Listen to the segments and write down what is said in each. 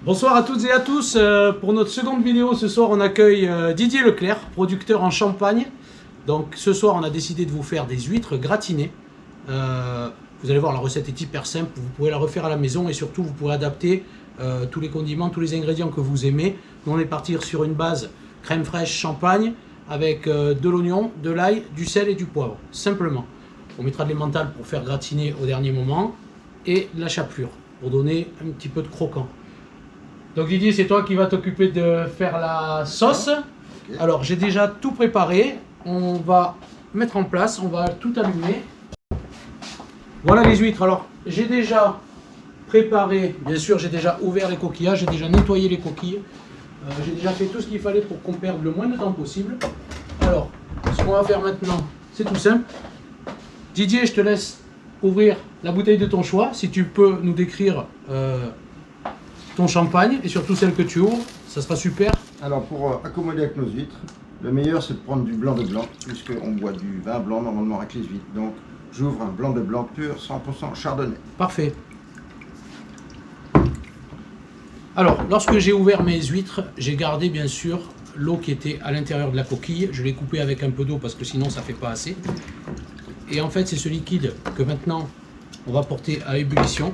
Bonsoir à toutes et à tous. Pour notre seconde vidéo, ce soir on accueille Didier Leclerc, producteur en Champagne. Donc ce soir on a décidé de vous faire des huîtres gratinées. Vous allez voir, la recette est hyper simple, vous pouvez la refaire à la maison et surtout vous pourrez adapter tous les condiments, tous les ingrédients que vous aimez. Nous on est parti sur une base crème fraîche champagne avec de l'oignon, de l'ail, du sel et du poivre, simplement. On mettra de l'emmental pour faire gratiner au dernier moment et de la chapelure pour donner un petit peu de croquant. Donc Didier, c'est toi qui vas t'occuper de faire la sauce. Okay. Alors j'ai déjà tout préparé. On va mettre en place, on va tout allumer. Voilà les huîtres. Alors j'ai déjà préparé, bien sûr j'ai déjà ouvert les coquillages, j'ai déjà nettoyé les coquilles. J'ai déjà fait tout ce qu'il fallait pour qu'on perde le moins de temps possible. Alors, ce qu'on va faire maintenant, c'est tout simple. Didier, je te laisse ouvrir la bouteille de ton choix. Si tu peux nous décrire ton champagne et surtout celle que tu ouvres, ça sera super. Alors pour accommoder avec nos huîtres, le meilleur c'est de prendre du blanc de blanc, puisqu'on boit du vin blanc normalement avec les huîtres. Donc j'ouvre un blanc de blanc pur, 100% chardonnay. Parfait. Alors, lorsque j'ai ouvert mes huîtres, j'ai gardé bien sûr l'eau qui était à l'intérieur de la coquille. Je l'ai coupée avec un peu d'eau parce que sinon ça ne fait pas assez. Et en fait, c'est ce liquide que maintenant on va porter à ébullition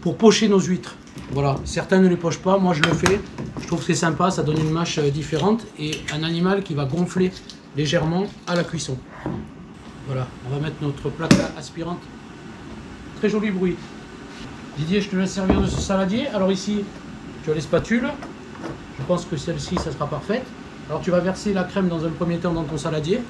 pour pocher nos huîtres. Voilà, certains ne les pochent pas, moi je le fais. Je trouve que c'est sympa, ça donne une mâche différente et un animal qui va gonfler légèrement à la cuisson. Voilà, on va mettre notre plaque aspirante. Très joli bruit. Didier, je te laisse servir de ce saladier. Alors ici, tu as les spatules. Je pense que celle-ci, ça sera parfaite. Alors tu vas verser la crème dans un premier temps dans ton saladier.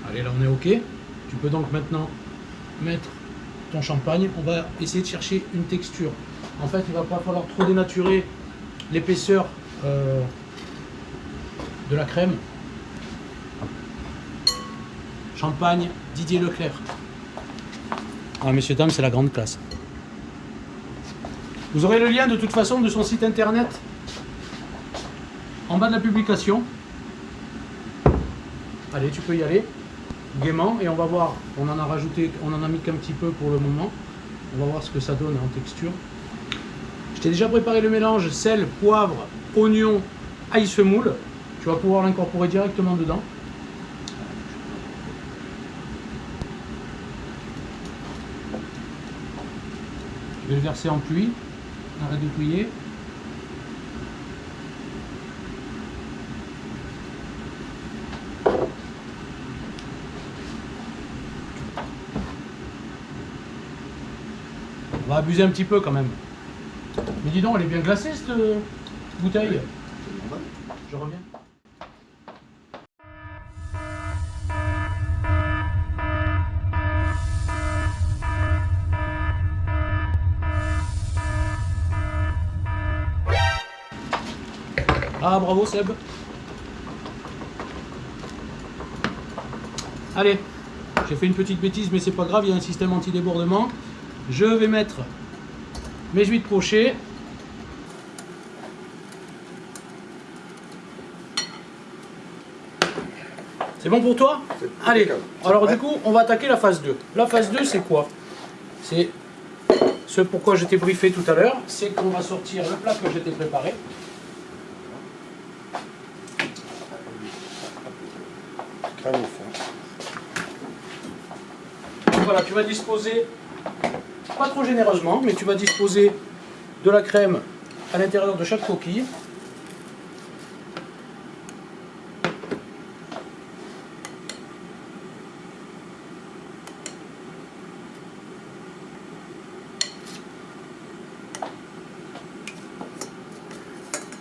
Allez, là on est OK. Tu peux donc maintenant mettre ton champagne. On va essayer de chercher une texture. En fait, il ne va pas falloir trop dénaturer l'épaisseur de la crème. Champagne Didier Leclerc. Ah, messieurs, dames, c'est la grande classe. Vous aurez le lien de toute façon de son site internet en bas de la publication. Allez, tu peux y aller gaiement et on va voir. On en a rajouté, on en a mis qu'un petit peu pour le moment. On va voir ce que ça donne en texture. Je t'ai déjà préparé le mélange sel, poivre, oignon, ail semoule. Tu vas pouvoir l'incorporer directement dedans. Je vais le verser en pluie. Arrête de touiller. On va abuser un petit peu quand même. Mais dis donc, elle est bien glacée cette bouteille. Oui, je reviens. Ah, bravo Seb. Allez, j'ai fait une petite bêtise, mais c'est pas grave, il y a un système anti-débordement. Je vais mettre mes huîtres pochées. C'est bon pour toi? Allez, alors du coup, on va attaquer la phase 2. La phase 2, c'est quoi? C'est ce pourquoi je t'ai briefé tout à l'heure, c'est qu'on va sortir le plat que je t'ai préparé. Crème au fond. Donc voilà, tu vas disposer, pas trop généreusement, mais tu vas disposer de la crème à l'intérieur de chaque coquille.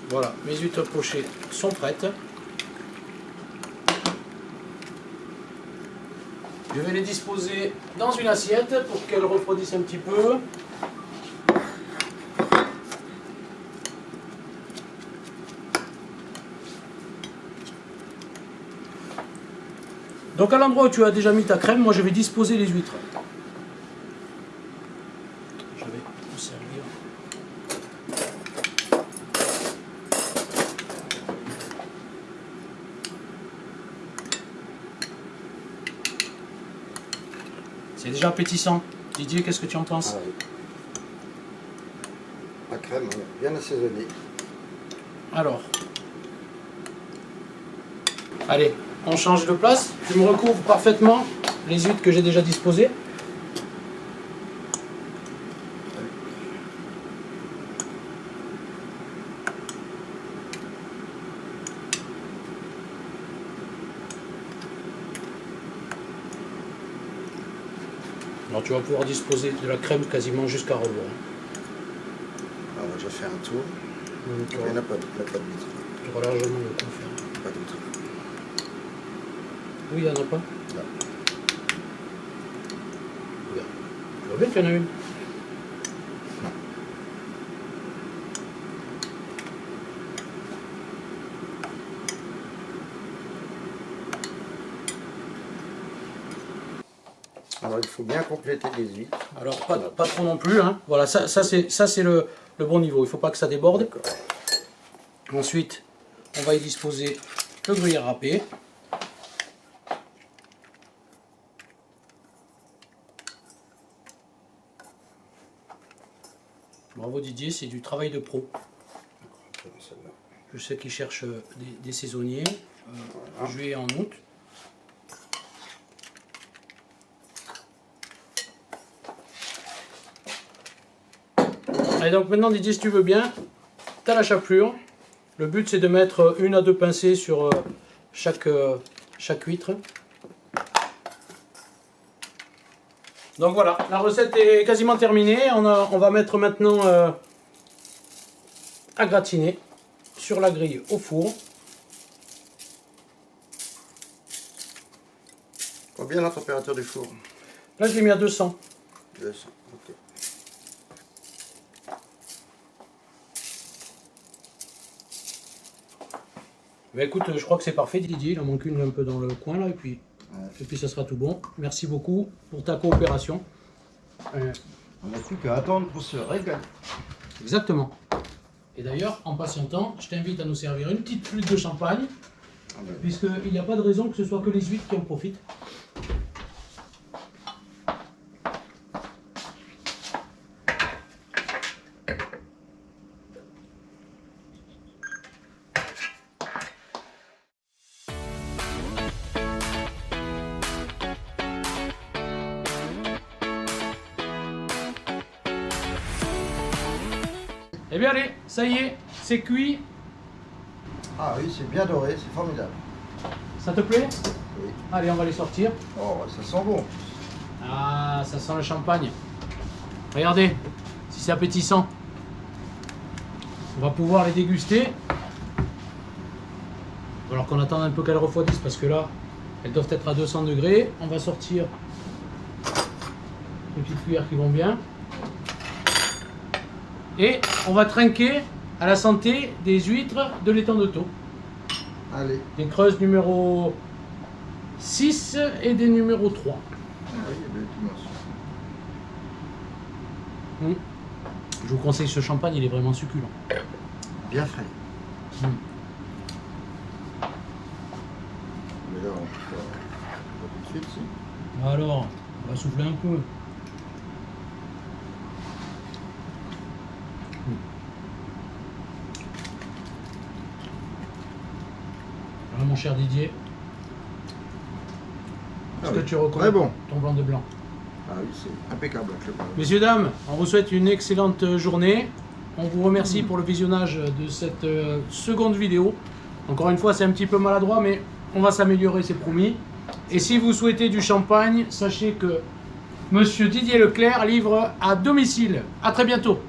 Voilà, mes huîtres pochées sont prêtes. Je vais les disposer dans une assiette pour qu'elles refroidissent un petit peu. Donc à l'endroit où tu as déjà mis ta crème, moi je vais disposer les huîtres. Je vais vous servir C'est déjà appétissant. Didier, qu'est-ce que tu en penses? Ah oui. La crème, bien assaisonnée. Alors. Allez, on change de place. Tu me recouvres parfaitement les huîtres que j'ai déjà disposées. Alors tu vas pouvoir disposer de la crème quasiment jusqu'à rebord. Alors, on va déjà faire un tour. Donc, Il n'y en a pas d'huître. tu auras largement le temps de faire. Pas d'huître. Oui, il n'y en a pas. Là. Regarde. Tu vois bien qu'il y en a une. Alors il faut bien compléter les huîtres. Alors pas trop non plus. Hein. Voilà, ça c'est le bon niveau. Il ne faut pas que ça déborde. Ensuite, on va y disposer le gruyère râpé. Bravo Didier, c'est du travail de pro. Je sais qu'il cherche des saisonniers. Voilà. Juillet en août. Allez, donc maintenant Didier, si tu veux bien, tu as la chapelure. Le but c'est de mettre 1 à 2 pincées sur chaque huître. Donc voilà, la recette est quasiment terminée. On va mettre maintenant à gratiner sur la grille au four. Combien la température du four? Là je l'ai mis à 200. 200, ok. Bah écoute, je crois que c'est parfait Didier, il en manque une un peu dans le coin là et puis ça sera tout bon. Merci beaucoup pour ta coopération. On n'a plus qu'à attendre pour se régaler. Exactement. Et d'ailleurs, en patientant, je t'invite à nous servir une petite flûte de champagne, puisqu'il n'y a pas de raison que ce soit que les huîtres qui en profitent. Eh bien allez, ça y est, c'est cuit. Ah oui, c'est bien doré, c'est formidable. Ça te plaît? Oui. Allez, on va les sortir. Oh, ça sent bon. Ah, ça sent le champagne. Regardez, si c'est appétissant. On va pouvoir les déguster. Alors qu'on attend un peu qu'elles refroidissent parce que là, elles doivent être à 200 degrés. On va sortir les petites cuillères qui vont bien. Et on va trinquer à la santé des huîtres de l'étang de Thau. Allez. Des creuses numéro 6 et des numéro 3. Ah oui, il y a des dimensions. Je vous conseille ce champagne, il est vraiment succulent. Bien frais. Mm. Mais là, on peut pas tout de suite, si. Alors, on va souffler un peu. Alors, mon cher Didier, est-ce que tu reconnais bon. ton blanc de blanc? Ah oui, c'est impeccable avec le blanc. Messieurs, dames, on vous souhaite une excellente journée. On vous remercie pour le visionnage de cette seconde vidéo. Encore une fois, c'est un petit peu maladroit, mais on va s'améliorer, c'est promis. Et si vous souhaitez du champagne, sachez que Monsieur Didier Leclerc livre à domicile. À très bientôt.